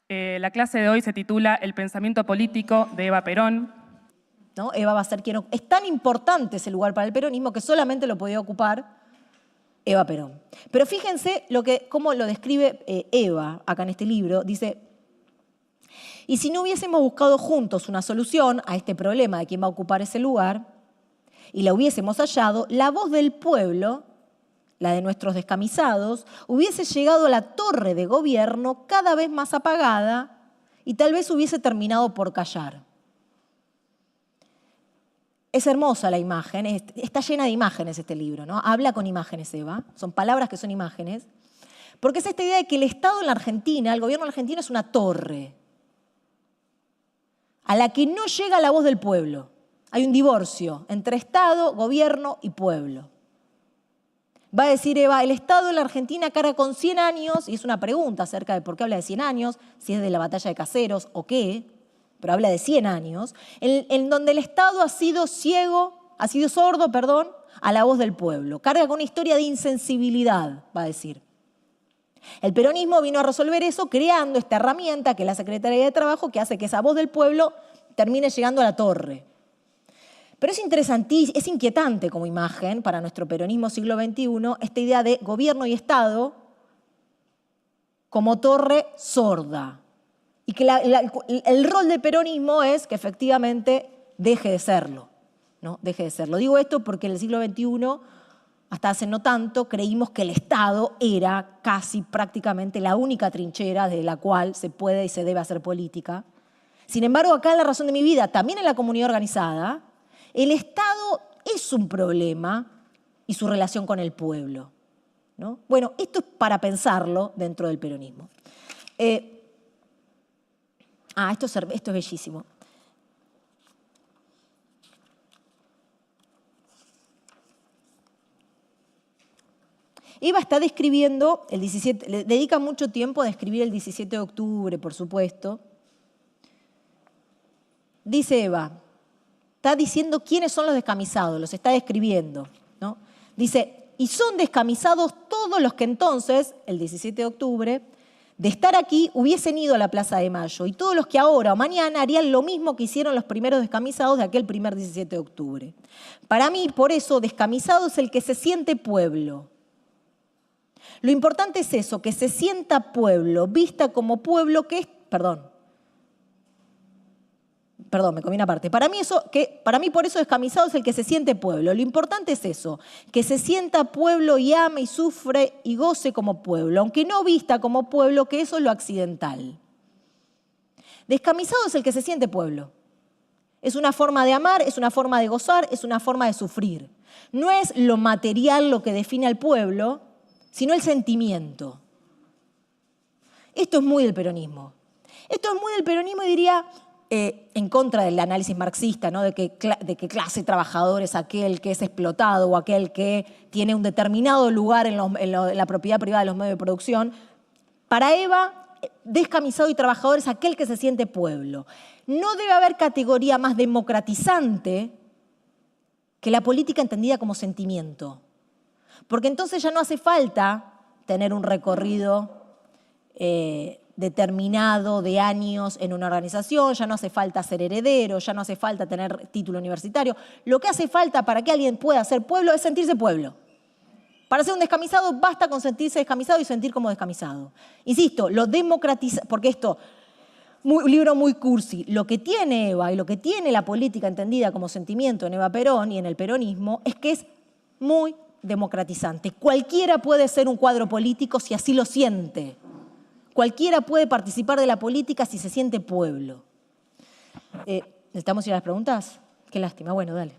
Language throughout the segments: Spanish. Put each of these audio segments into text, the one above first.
La clase de hoy se titula El pensamiento político de Eva Perón. ¿No? Eva va a ser quien... Es tan importante ese lugar para el peronismo que solamente lo podía ocupar Eva Perón. Pero fíjense cómo lo describe Eva acá en este libro. Dice, y si no hubiésemos buscado juntos una solución a este problema de quién va a ocupar ese lugar, y la hubiésemos hallado, la voz del pueblo, la de nuestros descamisados, hubiese llegado a la torre de gobierno cada vez más apagada y tal vez hubiese terminado por callar. Es hermosa la imagen, está llena de imágenes este libro, ¿no? Habla con imágenes, Eva, son palabras que son imágenes, porque es esta idea de que el Estado en la Argentina, el gobierno argentino es una torre a la que no llega la voz del pueblo. Hay un divorcio entre Estado, gobierno y pueblo. Va a decir Eva, el Estado en la Argentina carga con 100 años, y es una pregunta acerca de por qué habla de 100 años, si es de la batalla de Caseros o qué, pero habla de 100 años, en donde el Estado ha sido sordo, a la voz del pueblo. Carga con una historia de insensibilidad, va a decir. El peronismo vino a resolver eso creando esta herramienta que es la Secretaría de Trabajo, que hace que esa voz del pueblo termine llegando a la torre. Pero es interesantísimo, es inquietante como imagen para nuestro peronismo siglo XXI esta idea de gobierno y Estado como torre sorda. Y que el rol del peronismo es que efectivamente deje de serlo, ¿no? Deje de serlo. Digo esto porque en el siglo XXI, hasta hace no tanto, creímos que el Estado era casi prácticamente la única trinchera de la cual se puede y se debe hacer política. Sin embargo, acá en La razón de mi vida, también en la comunidad organizada, el Estado es un problema y su relación con el pueblo, ¿no? Bueno, esto es para pensarlo dentro del peronismo. Esto es bellísimo. Eva está describiendo el 17, le dedica mucho tiempo a describir el 17 de octubre, por supuesto. Dice Eva, está diciendo quiénes son los descamisados, los está describiendo, ¿no? Dice, y son descamisados todos los que entonces, el 17 de octubre, de estar aquí hubiesen ido a la Plaza de Mayo y todos los que ahora o mañana harían lo mismo que hicieron los primeros descamisados de aquel primer 17 de octubre. Para mí, por eso, descamisado es el que se siente pueblo. Lo importante es eso, que se sienta pueblo, vista como pueblo que es... Perdón, me comí una parte. Para mí por eso descamisado es el que se siente pueblo. Lo importante es eso, que se sienta pueblo y ame y sufre y goce como pueblo, aunque no vista como pueblo, que eso es lo accidental. Descamisado es el que se siente pueblo. Es una forma de amar, es una forma de gozar, es una forma de sufrir. No es lo material lo que define al pueblo, sino el sentimiento. Esto es muy del peronismo. Esto es muy del peronismo y diría... en contra del análisis marxista, ¿no? de que clase trabajador es aquel que es explotado o aquel que tiene un determinado lugar en la propiedad privada de los medios de producción. Para Eva, descamisado y trabajador es aquel que se siente pueblo. No debe haber categoría más democratizante que la política entendida como sentimiento. Porque entonces ya no hace falta tener un recorrido determinado de años en una organización, ya no hace falta ser heredero, ya no hace falta tener título universitario. Lo que hace falta para que alguien pueda ser pueblo es sentirse pueblo. Para ser un descamisado basta con sentirse descamisado y sentir como descamisado. Insisto, lo democratiza, porque esto, un libro muy cursi, lo que tiene Eva y lo que tiene la política entendida como sentimiento en Eva Perón y en el peronismo es que es muy democratizante. Cualquiera puede ser un cuadro político si así lo siente. Cualquiera puede participar de la política si se siente pueblo. ¿Necesitamos ir a las preguntas? Qué lástima. Bueno, dale.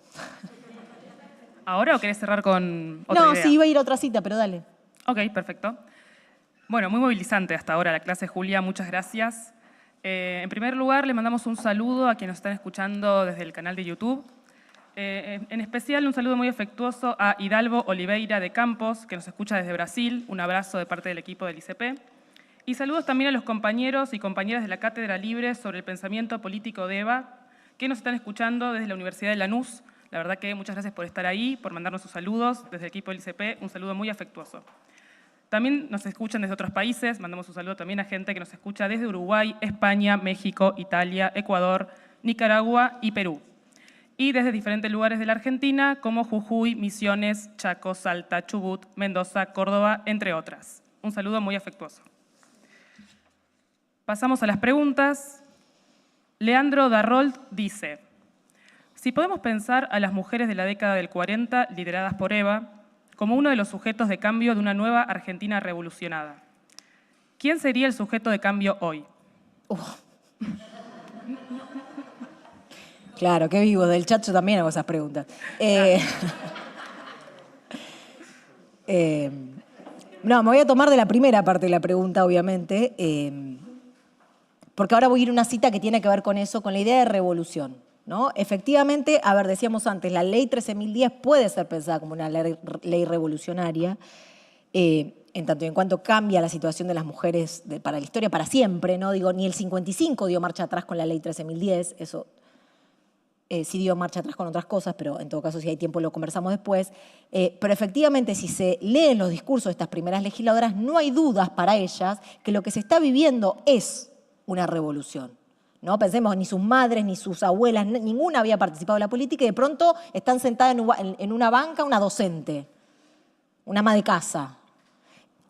¿Ahora o querés cerrar con otra idea? No, sí, iba a ir a otra cita, pero dale. Ok, perfecto. Bueno, muy movilizante hasta ahora la clase, Julia. Muchas gracias. En primer lugar, le mandamos un saludo a quienes nos están escuchando desde el canal de YouTube. En especial, un saludo muy afectuoso a Hidalgo Oliveira de Campos, que nos escucha desde Brasil. Un abrazo de parte del equipo del ICP. Y saludos también a los compañeros y compañeras de la Cátedra Libre sobre el pensamiento político de Eva, que nos están escuchando desde la Universidad de Lanús. La verdad que muchas gracias por estar ahí, por mandarnos sus saludos. Desde el equipo del ICP, un saludo muy afectuoso. también nos escuchan desde otros países. Mandamos un saludo también a gente que nos escucha desde Uruguay, España, México, Italia, Ecuador, Nicaragua y Perú. Y desde diferentes lugares de la Argentina, como Jujuy, Misiones, Chaco, Salta, Chubut, Mendoza, Córdoba, entre otras. Un saludo muy afectuoso. Pasamos a las preguntas. Leandro Darrold dice: si podemos pensar a las mujeres de la década del 40, lideradas por Eva, como uno de los sujetos de cambio de una nueva Argentina revolucionada, ¿quién sería el sujeto de cambio hoy? Claro, qué vivo. Del chat yo también hago esas preguntas. No, me voy a tomar de la primera parte de la pregunta, obviamente, porque ahora voy a ir a una cita que tiene que ver con eso, con la idea de revolución, ¿no? Efectivamente, a ver, decíamos antes, la ley 13.010 puede ser pensada como una ley revolucionaria, en tanto y en cuanto cambia la situación de las mujeres para la historia, para siempre, ¿no? Digo, ni el 55 dio marcha atrás con la ley 13.010, eso sí dio marcha atrás con otras cosas, pero en todo caso, si hay tiempo, lo conversamos después. Pero efectivamente, si se leen los discursos de estas primeras legisladoras, no hay dudas para ellas que lo que se está viviendo es una revolución. ¿No? Pensemos, ni sus madres, ni sus abuelas, ninguna había participado en la política y de pronto están sentadas en una banca una docente, una ama de casa.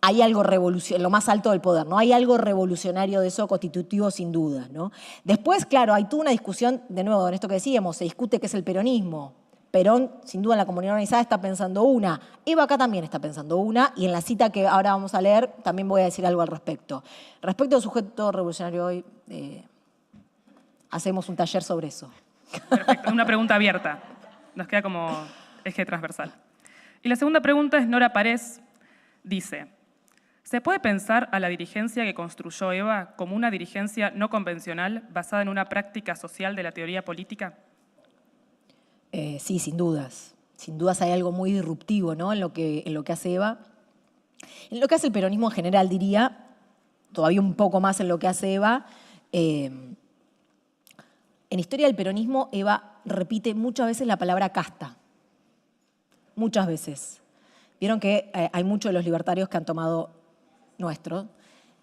Hay algo revolucionario, lo más alto del poder, ¿no? Hay algo revolucionario de eso, constitutivo sin duda, ¿no? Después, claro, hay toda una discusión, de nuevo, en esto que decíamos, se discute qué es el peronismo. Perón, sin duda, en la comunidad organizada está pensando una. Eva acá también está pensando una, y en la cita que ahora vamos a leer también voy a decir algo al respecto. Respecto al sujeto revolucionario hoy, hacemos un taller sobre eso. Perfecto, una pregunta abierta. Nos queda como eje transversal. Y la segunda pregunta es Nora Párez. Dice: ¿se puede pensar a la dirigencia que construyó Eva como una dirigencia no convencional basada en una práctica social de la teoría política? Sí, sin dudas. Sin dudas hay algo muy disruptivo, ¿no? en lo que hace Eva. En lo que hace el peronismo en general, diría, todavía un poco más en lo que hace Eva. En historia del peronismo, Eva repite muchas veces la palabra casta. Muchas veces. Vieron que hay muchos de los libertarios que han tomado nuestro.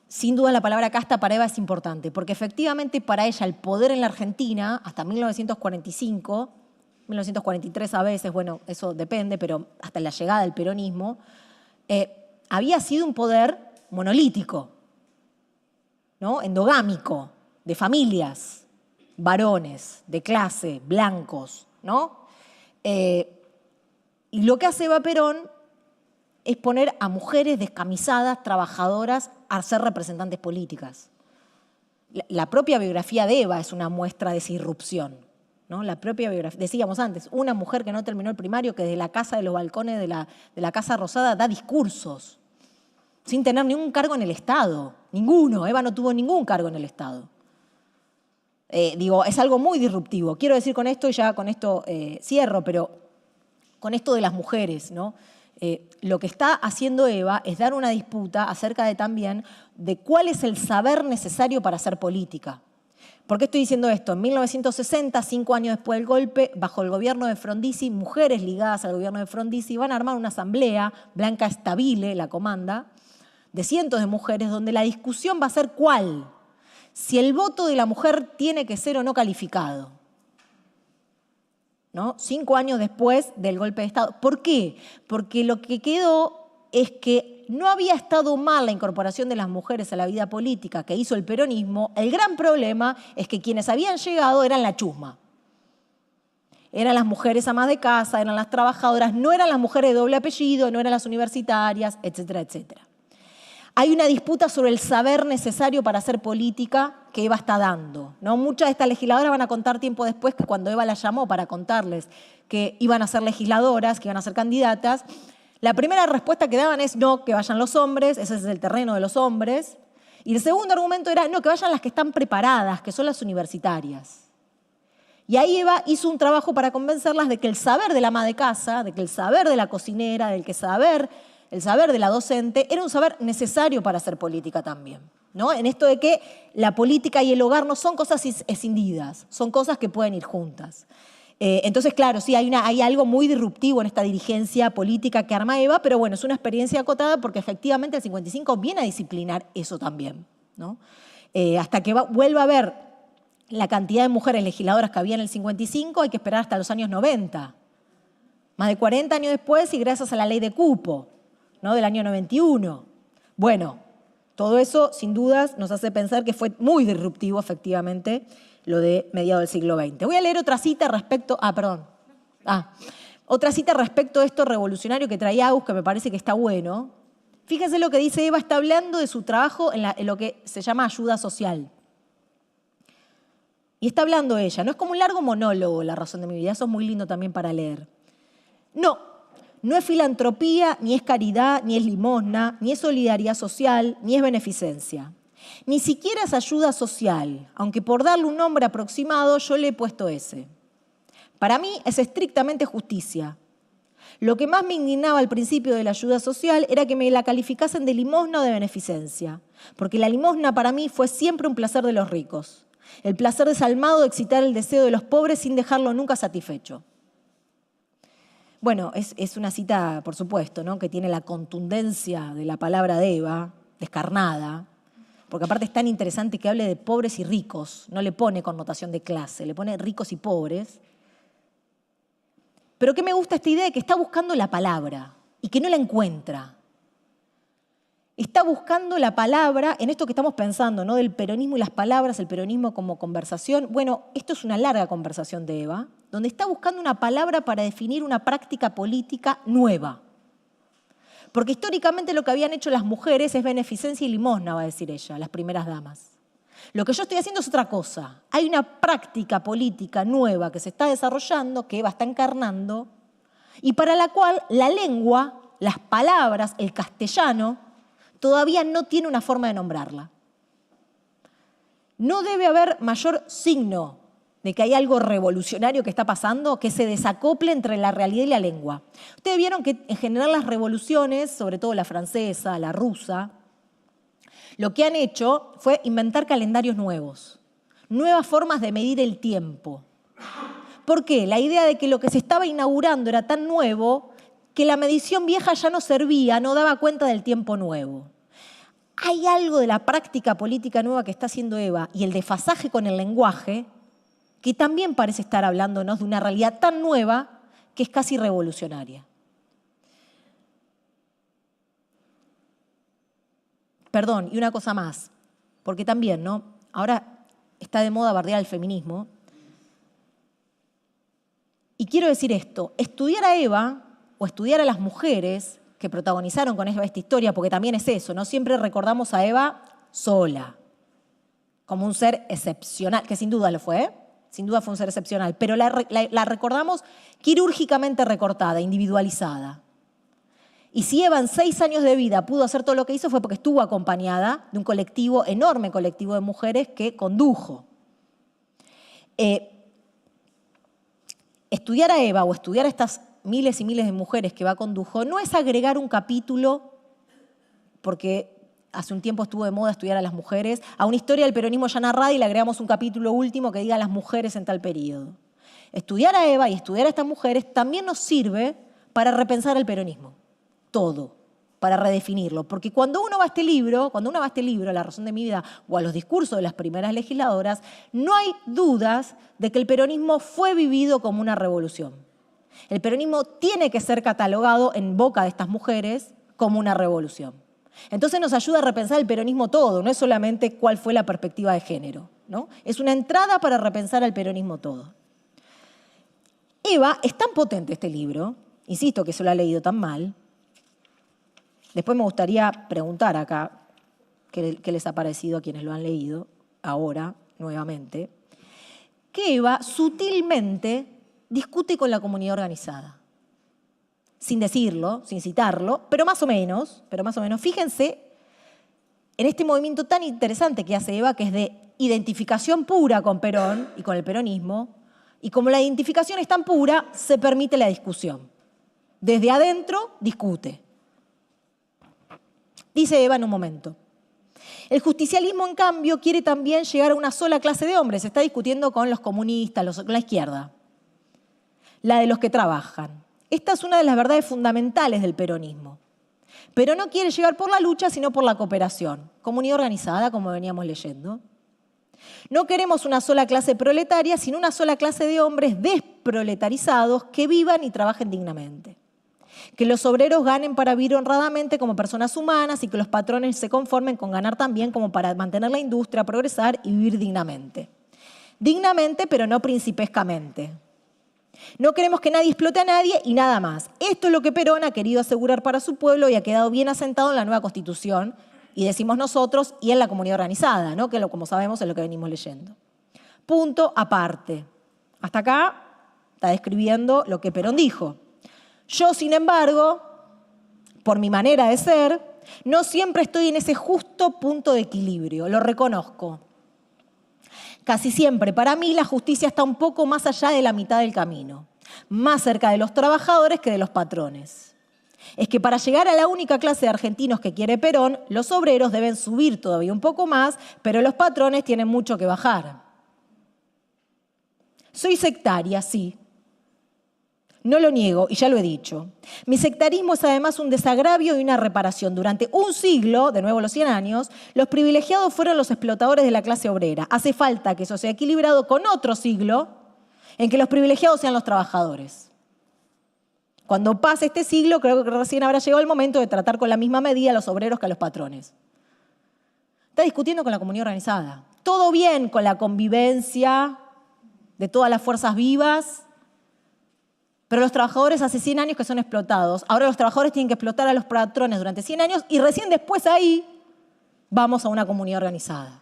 Sin duda la palabra casta para Eva es importante, porque efectivamente para ella el poder en la Argentina, hasta 1945, 1943 a veces, bueno, eso depende, pero hasta la llegada del peronismo, había sido un poder monolítico, ¿no? Endogámico, de familias, varones, de clase, blancos, ¿no? Y lo que hace Eva Perón es poner a mujeres descamisadas, trabajadoras, a ser representantes políticas. La propia biografía de Eva es una muestra de esa irrupción, ¿no? La propia biografía, decíamos antes, una mujer que no terminó el primario, que desde la casa de los balcones de la Casa Rosada da discursos, sin tener ningún cargo en el Estado, ninguno. Eva no tuvo ningún cargo en el Estado. Digo, es algo muy disruptivo. Quiero decir con esto, y ya con esto cierro, pero con esto de las mujeres, ¿no? Lo que está haciendo Eva es dar una disputa acerca de también de cuál es el saber necesario para hacer política. ¿Por qué estoy diciendo esto? En 1960, 5 años después del golpe, bajo el gobierno de Frondizi, mujeres ligadas al gobierno de Frondizi van a armar una asamblea, Blanca Stabile la comanda, de cientos de mujeres, donde la discusión va a ser cuál. Si el voto de la mujer tiene que ser o no calificado, ¿no? 5 años después del golpe de Estado. ¿Por qué? Porque lo que quedó es que no había estado mal la incorporación de las mujeres a la vida política que hizo el peronismo. El gran problema es que quienes habían llegado eran la chusma. Eran las mujeres amas de casa, eran las trabajadoras, no eran las mujeres de doble apellido, no eran las universitarias, etcétera, etcétera. Hay una disputa sobre el saber necesario para hacer política que Eva está dando, ¿no? Muchas de estas legisladoras van a contar tiempo después que cuando Eva las llamó para contarles que iban a ser legisladoras, que iban a ser candidatas, la primera respuesta que daban es no, que vayan los hombres, ese es el terreno de los hombres. Y el segundo argumento era no, que vayan las que están preparadas, que son las universitarias. Y ahí Eva hizo un trabajo para convencerlas de que el saber de la ama de casa, de que el saber de la cocinera, del que el saber de la docente era un saber necesario para hacer política también, ¿no? En esto de que la política y el hogar no son cosas escindidas, son cosas que pueden ir juntas. Entonces, claro, sí, hay algo muy disruptivo en esta dirigencia política que arma Eva, pero bueno, es una experiencia acotada porque efectivamente el 55 viene a disciplinar eso también, ¿no? Hasta que vuelva a haber la cantidad de mujeres legisladoras que había en el 55, hay que esperar hasta los años 90. Más de 40 años después y gracias a la ley de cupo, ¿no? Del año 91. Bueno, todo eso, sin dudas, nos hace pensar que fue muy disruptivo, efectivamente, lo de mediados del siglo XX. Voy a leer otra cita respecto... Otra cita respecto a esto revolucionario que traía Agus, que me parece que está bueno. Fíjense lo que dice Eva, está hablando de su trabajo en lo que se llama ayuda social. Y está hablando ella, no es como un largo monólogo, La razón de mi vida, eso es muy lindo también para leer. No es filantropía, ni es caridad, ni es limosna, ni es solidaridad social, ni es beneficencia. Ni siquiera es ayuda social, aunque por darle un nombre aproximado yo le he puesto ese. Para mí es estrictamente justicia. Lo que más me indignaba al principio de la ayuda social era que me la calificasen de limosna o de beneficencia, porque la limosna para mí fue siempre un placer de los ricos, el placer desalmado de excitar el deseo de los pobres sin dejarlo nunca satisfecho. Bueno, es una cita, por supuesto, ¿no? Que tiene la contundencia de la palabra de Eva, descarnada, porque aparte es tan interesante que hable de pobres y ricos, no le pone connotación de clase, le pone ricos y pobres. Pero ¿qué me gusta esta idea de que está buscando la palabra y que no la encuentra? Está buscando la palabra en esto que estamos pensando, ¿no? Del peronismo y las palabras, el peronismo como conversación. Bueno, esto es una larga conversación de Eva, donde está buscando una palabra para definir una práctica política nueva. Porque históricamente lo que habían hecho las mujeres es beneficencia y limosna, va a decir ella, las primeras damas. Lo que yo estoy haciendo es otra cosa. Hay una práctica política nueva que se está desarrollando, que Eva está encarnando, y para la cual la lengua, las palabras, el castellano, todavía no tiene una forma de nombrarla. No debe haber mayor signo de que hay algo revolucionario que está pasando, que se desacople entre la realidad y la lengua. Ustedes vieron que en general las revoluciones, sobre todo la francesa, la rusa, lo que han hecho fue inventar calendarios nuevos, nuevas formas de medir el tiempo. ¿Por qué? La idea de que lo que se estaba inaugurando era tan nuevo que la medición vieja ya no servía, no daba cuenta del tiempo nuevo. Hay algo de la práctica política nueva que está haciendo Eva y el desfasaje con el lenguaje que también parece estar hablándonos de una realidad tan nueva que es casi revolucionaria. Perdón, y una cosa más, porque también, ¿no? Ahora está de moda bardear el feminismo. Y quiero decir esto, estudiar a Eva o estudiar a las mujeres que protagonizaron con esta historia, porque también es eso, ¿no? Siempre recordamos a Eva sola, como un ser excepcional, que sin duda lo fue, ¿eh? Sin duda fue un ser excepcional, pero la recordamos quirúrgicamente recortada, individualizada. Y si Eva en 6 años de vida pudo hacer todo lo que hizo fue porque estuvo acompañada de un colectivo, enorme colectivo de mujeres que condujo. Estudiar a Eva o estudiar a estas miles y miles de mujeres que Eva condujo no es agregar un capítulo, porque hace un tiempo estuvo de moda estudiar a las mujeres, a una historia del peronismo ya narrada y le agregamos un capítulo último que diga las mujeres en tal periodo. Estudiar a Eva y estudiar a estas mujeres también nos sirve para repensar el peronismo. Todo, para redefinirlo. Porque cuando uno va a este libro, La razón de mi vida, o a los discursos de las primeras legisladoras, no hay dudas de que el peronismo fue vivido como una revolución. El peronismo tiene que ser catalogado en boca de estas mujeres como una revolución. Entonces nos ayuda a repensar el peronismo todo, no es solamente cuál fue la perspectiva de género, ¿no? Es una entrada para repensar el peronismo todo. Eva, es tan potente este libro, insisto que se lo ha leído tan mal. Después me gustaría preguntar acá qué les ha parecido a quienes lo han leído, ahora, nuevamente, que Eva sutilmente discute con la comunidad organizada. Sin decirlo, sin citarlo, pero más o menos. Fíjense en este movimiento tan interesante que hace Eva, que es de identificación pura con Perón y con el peronismo, y como la identificación es tan pura, se permite la discusión. Desde adentro, discute. Dice Eva en un momento. El justicialismo, en cambio, quiere también llegar a una sola clase de hombres. Se está discutiendo con los comunistas, con la izquierda. la de los que trabajan. Esta es una de las verdades fundamentales del peronismo. Pero no quiere llegar por la lucha, sino por la cooperación. Comunidad organizada, como veníamos leyendo. No queremos una sola clase proletaria, sino una sola clase de hombres desproletarizados que vivan y trabajen dignamente. Que los obreros ganen para vivir honradamente como personas humanas y que los patrones se conformen con ganar también como para mantener la industria, progresar y vivir dignamente. Dignamente, pero no principescamente. No queremos que nadie explote a nadie y nada más. Esto es lo que Perón ha querido asegurar para su pueblo y ha quedado bien asentado en la nueva Constitución, y decimos nosotros, y en la comunidad organizada, ¿no? Que como sabemos es lo que venimos leyendo. Punto aparte. Hasta acá está describiendo lo que Perón dijo. Yo, sin embargo, por mi manera de ser, no siempre estoy en ese justo punto de equilibrio, lo reconozco. Casi siempre, para mí, la justicia está un poco más allá de la mitad del camino, más cerca de los trabajadores que de los patrones. Es que para llegar a la única clase de argentinos que quiere Perón, los obreros deben subir todavía un poco más, pero los patrones tienen mucho que bajar. Soy sectaria, sí. No lo niego, y ya lo he dicho. Mi sectarismo es además un desagravio y una reparación. Durante un siglo, de nuevo los 100 años, los privilegiados fueron los explotadores de la clase obrera. Hace falta que eso sea equilibrado con otro siglo en que los privilegiados sean los trabajadores. Cuando pase este siglo, creo que recién habrá llegado el momento de tratar con la misma medida a los obreros que a los patrones. Está discutiendo con la comunidad organizada. Todo bien con la convivencia de todas las fuerzas vivas, pero los trabajadores hace 100 años que son explotados. Ahora los trabajadores tienen que explotar a los patrones durante 100 años y recién después ahí vamos a una comunidad organizada.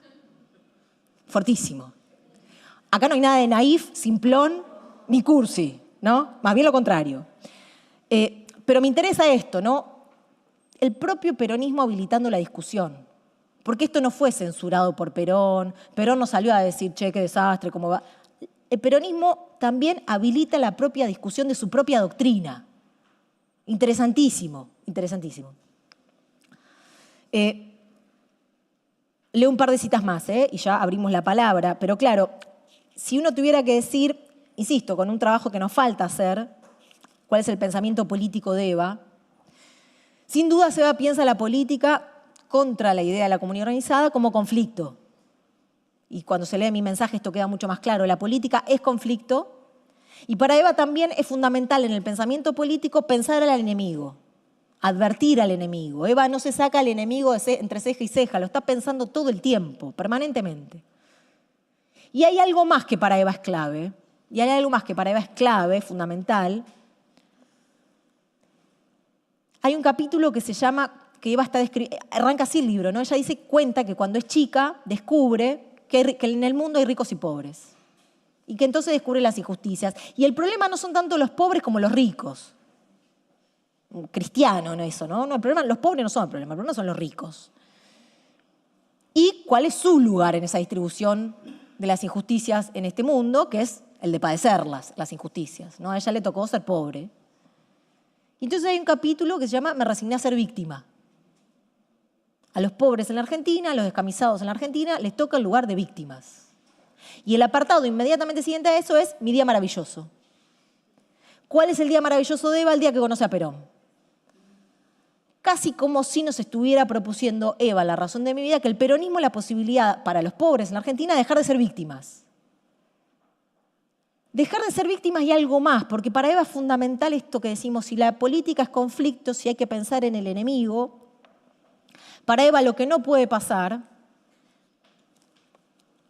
Fortísimo. Acá no hay nada de naif, simplón, ni cursi, ¿no? Más bien lo contrario. Pero me interesa esto, ¿no? El propio peronismo habilitando la discusión. Porque esto no fue censurado por Perón. Perón no salió a decir, che, qué desastre, cómo va. El peronismo también habilita la propia discusión de su propia doctrina. Interesantísimo, interesantísimo. Leo un par de citas más, y ya abrimos la palabra. Pero claro, si uno tuviera que decir, insisto, con un trabajo que nos falta hacer, cuál es el pensamiento político de Eva, sin duda Eva piensa la política contra la idea de la comunidad organizada como conflicto. Y cuando se lee mi mensaje esto queda mucho más claro. La política es conflicto y para Eva también es fundamental en el pensamiento político pensar al enemigo, advertir al enemigo. Eva no se saca al enemigo entre ceja y ceja, lo está pensando todo el tiempo, permanentemente. Y hay algo más que para Eva es clave, fundamental. Hay un capítulo que se llama, que Eva está arranca así el libro, ¿no? Ella cuenta que cuando es chica descubre que en el mundo hay ricos y pobres. Y que entonces descubre las injusticias. Y el problema no son tanto los pobres como los ricos. Cristiano, ¿no? Eso, ¿no? Los pobres no son el problema son los ricos. ¿Y cuál es su lugar en esa distribución de las injusticias en este mundo? Que es el de padecerlas, las injusticias, ¿no? A ella le tocó ser pobre. Y entonces hay un capítulo que se llama Me resigné a ser víctima. A los pobres en la Argentina, a los descamisados en la Argentina, les toca el lugar de víctimas. Y el apartado inmediatamente siguiente a eso es Mi día maravilloso. ¿Cuál es el día maravilloso de Eva? El día que conoce a Perón. Casi como si nos estuviera propusiendo Eva, la razón de mi vida, que el peronismo es la posibilidad para los pobres en la Argentina de dejar de ser víctimas. Dejar de ser víctimas y algo más, porque para Eva es fundamental esto que decimos, si la política es conflicto, si hay que pensar en el enemigo. Para Eva lo que no puede pasar,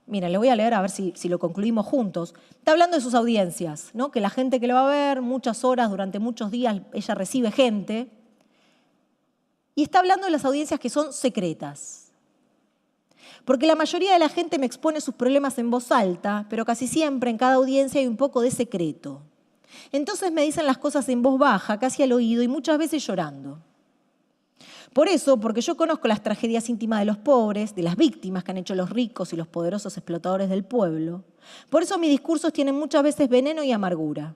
mira, le voy a leer a ver si lo concluimos juntos. Está hablando de sus audiencias, ¿no? Que la gente que le va a ver, muchas horas, durante muchos días, ella recibe gente. Y está hablando de las audiencias que son secretas. Porque la mayoría de la gente me expone sus problemas en voz alta, pero casi siempre en cada audiencia hay un poco de secreto. Entonces me dicen las cosas en voz baja, casi al oído y muchas veces llorando. Por eso, porque yo conozco las tragedias íntimas de los pobres, de las víctimas que han hecho los ricos y los poderosos explotadores del pueblo, por eso mis discursos tienen muchas veces veneno y amargura.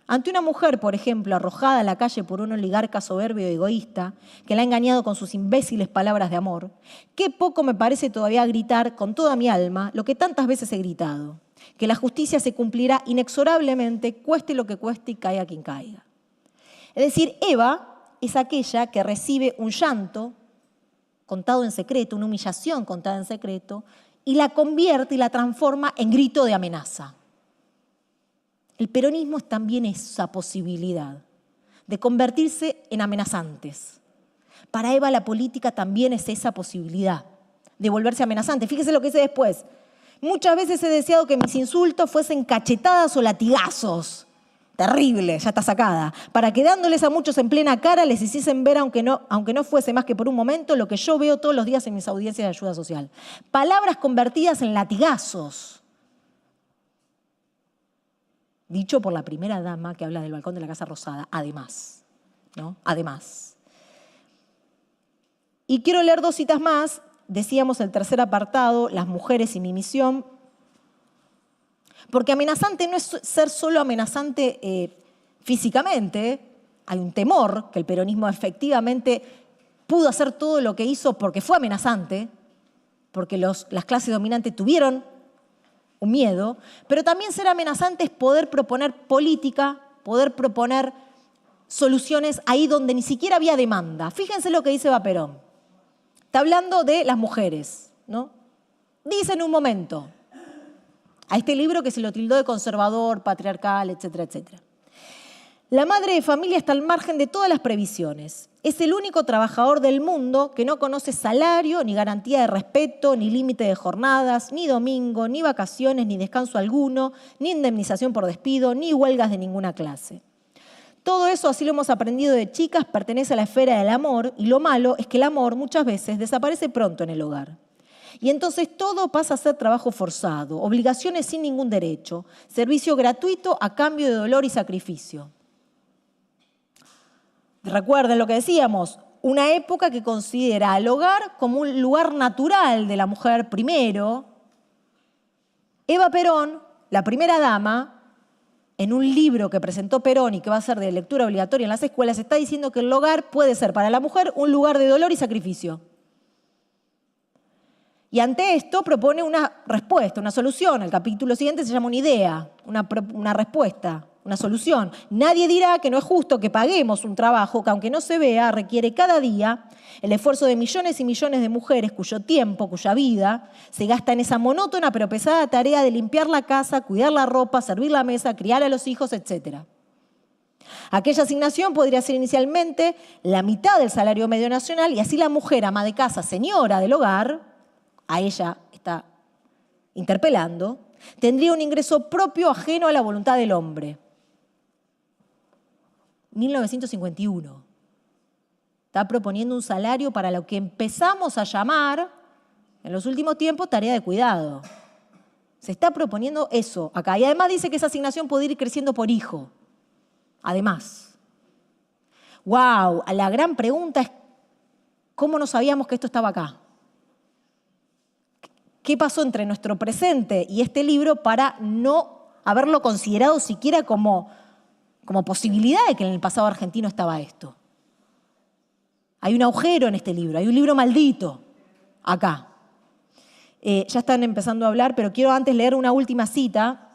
Ante una mujer, por ejemplo, arrojada a la calle por un oligarca soberbio y egoísta, que la ha engañado con sus imbéciles palabras de amor, qué poco me parece todavía gritar con toda mi alma lo que tantas veces he gritado. que la justicia se cumplirá inexorablemente, cueste lo que cueste y caiga quien caiga. Es decir, Eva es aquella que recibe un llanto contado en secreto, una humillación contada en secreto, y la convierte y la transforma en grito de amenaza. El peronismo es también esa posibilidad de convertirse en amenazantes. Para Eva la política también es esa posibilidad de volverse amenazante. Fíjese lo que dice después. Muchas veces he deseado que mis insultos fuesen cachetadas o latigazos. Terrible, ya está sacada. Para que dándoles a muchos en plena cara les hiciesen ver, aunque no fuese más que por un momento, lo que yo veo todos los días en mis audiencias de ayuda social. Palabras convertidas en latigazos. Dicho por la primera dama que habla del balcón de la Casa Rosada, además, ¿no? Además. Y quiero leer 2 citas más. Decíamos el tercer apartado, las mujeres y mi misión. Porque amenazante no es ser solo amenazante físicamente. Hay un temor que el peronismo efectivamente pudo hacer todo lo que hizo porque fue amenazante, porque las clases dominantes tuvieron un miedo, pero también ser amenazante es poder proponer política, poder proponer soluciones ahí donde ni siquiera había demanda. Fíjense lo que dice Eva Perón. Está hablando de las mujeres, ¿no? Dice en un momento, a este libro que se lo tildó de conservador, patriarcal, etcétera, etcétera. La madre de familia está al margen de todas las previsiones. Es el único trabajador del mundo que no conoce salario, ni garantía de respeto, ni límite de jornadas, ni domingo, ni vacaciones, ni descanso alguno, ni indemnización por despido, ni huelgas de ninguna clase. Todo eso, así lo hemos aprendido de chicas, pertenece a la esfera del amor, y lo malo es que el amor muchas veces desaparece pronto en el hogar. Y entonces todo pasa a ser trabajo forzado, obligaciones sin ningún derecho, servicio gratuito a cambio de dolor y sacrificio. Recuerden lo que decíamos, una época que considera al hogar como un lugar natural de la mujer primero. Eva Perón, la primera dama, en un libro que presentó Perón y que va a ser de lectura obligatoria en las escuelas, está diciendo que el hogar puede ser para la mujer un lugar de dolor y sacrificio. Y ante esto propone una respuesta, una solución. El capítulo siguiente se llama una idea, una respuesta, una solución. Nadie dirá que no es justo que paguemos un trabajo que, aunque no se vea, requiere cada día el esfuerzo de millones y millones de mujeres cuyo tiempo, cuya vida, se gasta en esa monótona pero pesada tarea de limpiar la casa, cuidar la ropa, servir la mesa, criar a los hijos, etc. Aquella asignación podría ser inicialmente la mitad del salario medio nacional y así la mujer, ama de casa, señora del hogar, a ella está interpelando, tendría un ingreso propio ajeno a la voluntad del hombre. 1951. Está proponiendo un salario para lo que empezamos a llamar, en los últimos tiempos, tarea de cuidado. Se está proponiendo eso acá. Y además dice que esa asignación puede ir creciendo por hijo. Además. ¡Wow! La gran pregunta es, ¿cómo no sabíamos que esto estaba acá? ¿Qué pasó entre nuestro presente y este libro para no haberlo considerado siquiera como posibilidad de que en el pasado argentino estaba esto? Hay un agujero en este libro, hay un libro maldito acá. Ya están empezando a hablar, pero quiero antes leer una última cita,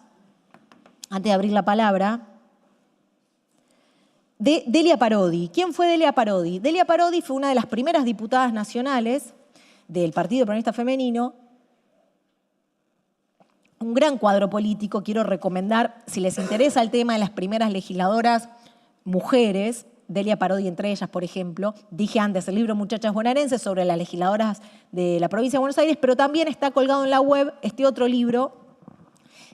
antes de abrir la palabra, de Delia Parodi. ¿Quién fue Delia Parodi? Delia Parodi fue una de las primeras diputadas nacionales del Partido Peronista Femenino. Un gran cuadro político, quiero recomendar, si les interesa el tema de las primeras legisladoras mujeres, Delia Parodi entre ellas, por ejemplo. Dije antes el libro Muchachas Bonaerenses sobre las legisladoras de la provincia de Buenos Aires, pero también está colgado en la web este otro libro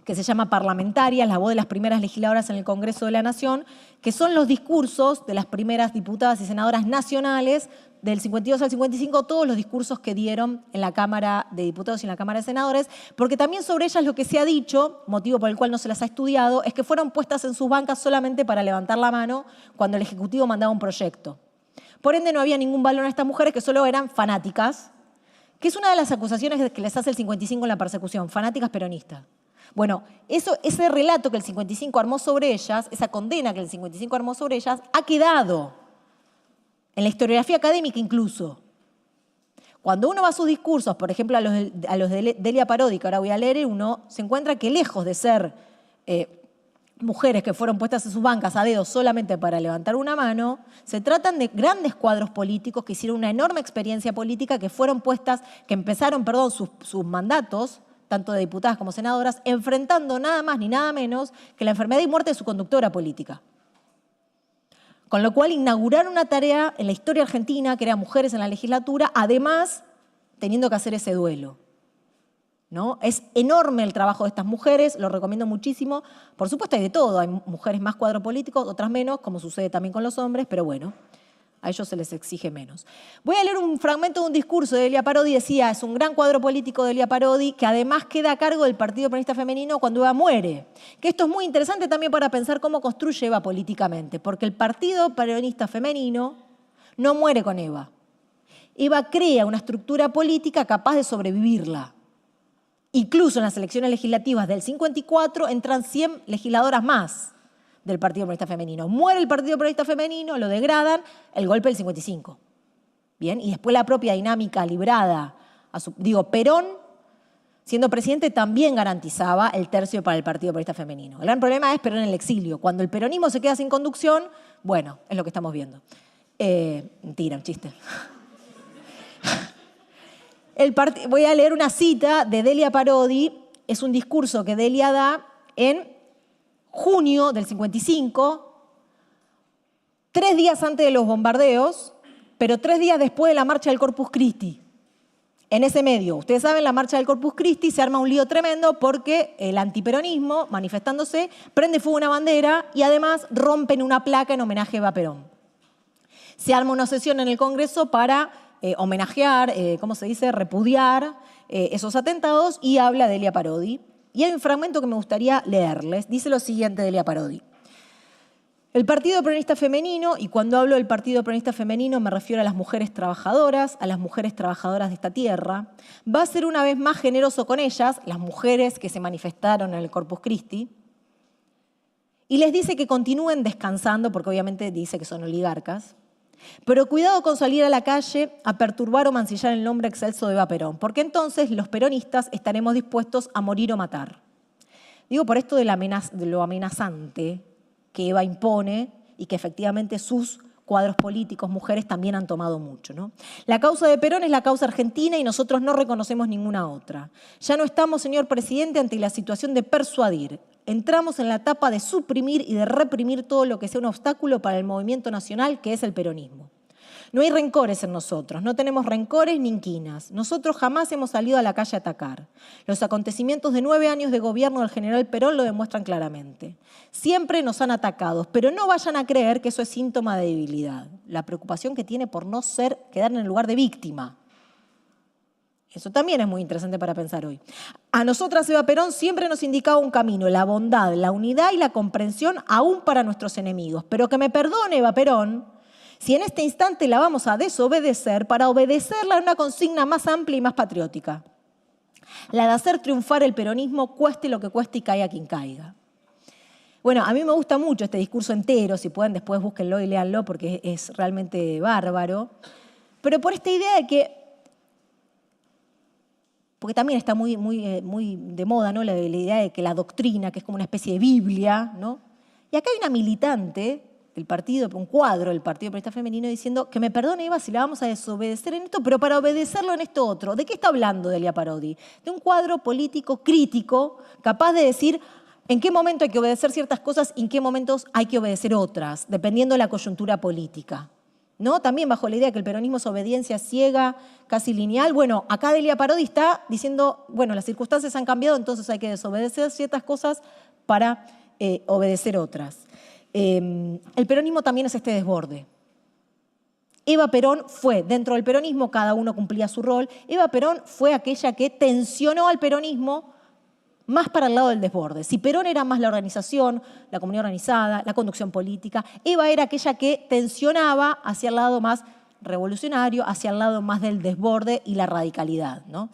que se llama Parlamentarias, la voz de las primeras legisladoras en el Congreso de la Nación, que son los discursos de las primeras diputadas y senadoras nacionales del 52 al 55, todos los discursos que dieron en la Cámara de Diputados y en la Cámara de Senadores, porque también sobre ellas lo que se ha dicho, motivo por el cual no se las ha estudiado, es que fueron puestas en sus bancas solamente para levantar la mano cuando el Ejecutivo mandaba un proyecto. Por ende, no había ningún valor a estas mujeres que solo eran fanáticas, que es una de las acusaciones que les hace el 55 en la persecución, fanáticas peronistas. Bueno, ese relato que el 55 armó sobre ellas, esa condena que el 55 armó sobre ellas, ha quedado en la historiografía académica incluso, Cuando uno va a sus discursos, por ejemplo, a los de Delia Parodi, que ahora voy a leer, uno se encuentra que lejos de ser mujeres que fueron puestas en sus bancas a dedo solamente para levantar una mano, se tratan de grandes cuadros políticos que hicieron una enorme experiencia política, que empezaron sus mandatos, tanto de diputadas como senadoras, enfrentando nada más ni nada menos que la enfermedad y muerte de su conductora política. Con lo cual inauguraron una tarea en la historia argentina, que era mujeres en la legislatura, además teniendo que hacer ese duelo, ¿no? Es enorme el trabajo de estas mujeres, lo recomiendo muchísimo. Por supuesto hay de todo, hay mujeres más cuadro políticos, otras menos, como sucede también con los hombres, pero bueno, a ellos se les exige menos. Voy a leer un fragmento de un discurso de Delia Parodi. Decía, es un gran cuadro político de Delia Parodi, que además queda a cargo del Partido Peronista Femenino cuando Eva muere. Que esto es muy interesante también para pensar cómo construye Eva políticamente, porque el Partido Peronista Femenino no muere con Eva. Eva crea una estructura política capaz de sobrevivirla. Incluso en las elecciones legislativas del 54 entran 100 legisladoras más del Partido Peronista Femenino. Muere el Partido Peronista Femenino, lo degradan, el golpe del 55. Bien, y después la propia dinámica librada. Perón, siendo presidente, también garantizaba el tercio para el Partido Peronista Femenino. El gran problema es Perón en el exilio. Cuando el peronismo se queda sin conducción, bueno, es lo que estamos viendo. Mentira, un chiste. Voy a leer una cita de Delia Parodi. Es un discurso que Delia da en junio del 55, 3 días antes de los bombardeos, pero 3 días después de la marcha del Corpus Christi. En ese medio, ustedes saben, la marcha del Corpus Christi se arma un lío tremendo porque el antiperonismo, manifestándose, prende fuego una bandera y además rompen una placa en homenaje a Eva Perón. Se arma una sesión en el Congreso para homenajear, repudiar esos atentados, y habla Delia Parodi. Y hay un fragmento que me gustaría leerles. Dice lo siguiente Delia Parodi. El Partido Peronista Femenino, y cuando hablo del Partido Peronista Femenino me refiero a las mujeres trabajadoras de esta tierra, va a ser una vez más generoso con ellas, las mujeres que se manifestaron en el Corpus Christi, y les dice que continúen descansando, porque obviamente dice que son oligarcas, pero cuidado con salir a la calle a perturbar o mancillar el nombre excelso de Eva Perón, porque entonces los peronistas estaremos dispuestos a morir o matar. Digo por esto de lo amenazante que Eva impone y que efectivamente sus cuadros políticos, mujeres, también han tomado mucho, ¿no? La causa de Perón es la causa argentina y nosotros no reconocemos ninguna otra. Ya no estamos, señor presidente, ante la situación de persuadir. Entramos en la etapa de suprimir y de reprimir todo lo que sea un obstáculo para el movimiento nacional, que es el peronismo. No hay rencores en nosotros, no tenemos rencores ni inquinas. Nosotros jamás hemos salido a la calle a atacar. Los acontecimientos de 9 años de gobierno del general Perón lo demuestran claramente. Siempre nos han atacado, pero no vayan a creer que eso es síntoma de debilidad. La preocupación que tiene por no quedar en el lugar de víctima. Eso también es muy interesante para pensar hoy. A nosotras, Eva Perón siempre nos indicaba un camino, la bondad, la unidad y la comprensión aún para nuestros enemigos. Pero que me perdone, Eva Perón, si en este instante la vamos a desobedecer para obedecerla en una consigna más amplia y más patriótica. La de hacer triunfar el peronismo, cueste lo que cueste y caiga quien caiga. Bueno, a mí me gusta mucho este discurso entero, si pueden después búsquenlo y léanlo porque es realmente bárbaro. Pero por esta idea de que, porque también está muy de moda, ¿no? La idea de que la doctrina, que es como una especie de Biblia, ¿no? Y acá hay una militante del partido, un cuadro del Partido Peronista Femenino diciendo que me perdone Eva si la vamos a desobedecer en esto, pero para obedecerlo en esto otro. ¿De qué está hablando Delia Parodi? De un cuadro político crítico, capaz de decir en qué momento hay que obedecer ciertas cosas y en qué momentos hay que obedecer otras, dependiendo de la coyuntura política. ¿No? También bajo la idea de que el peronismo es obediencia ciega, casi lineal. Bueno, acá Delia Parodi está diciendo, bueno, las circunstancias han cambiado, entonces hay que desobedecer ciertas cosas para obedecer otras. El peronismo también es este desborde. Eva Perón fue, dentro del peronismo cada uno cumplía su rol, Eva Perón fue aquella que tensionó al peronismo más para el lado del desborde. Si Perón era más la organización, la comunidad organizada, la conducción política, Eva era aquella que tensionaba hacia el lado más revolucionario, hacia el lado más del desborde y la radicalidad, ¿no?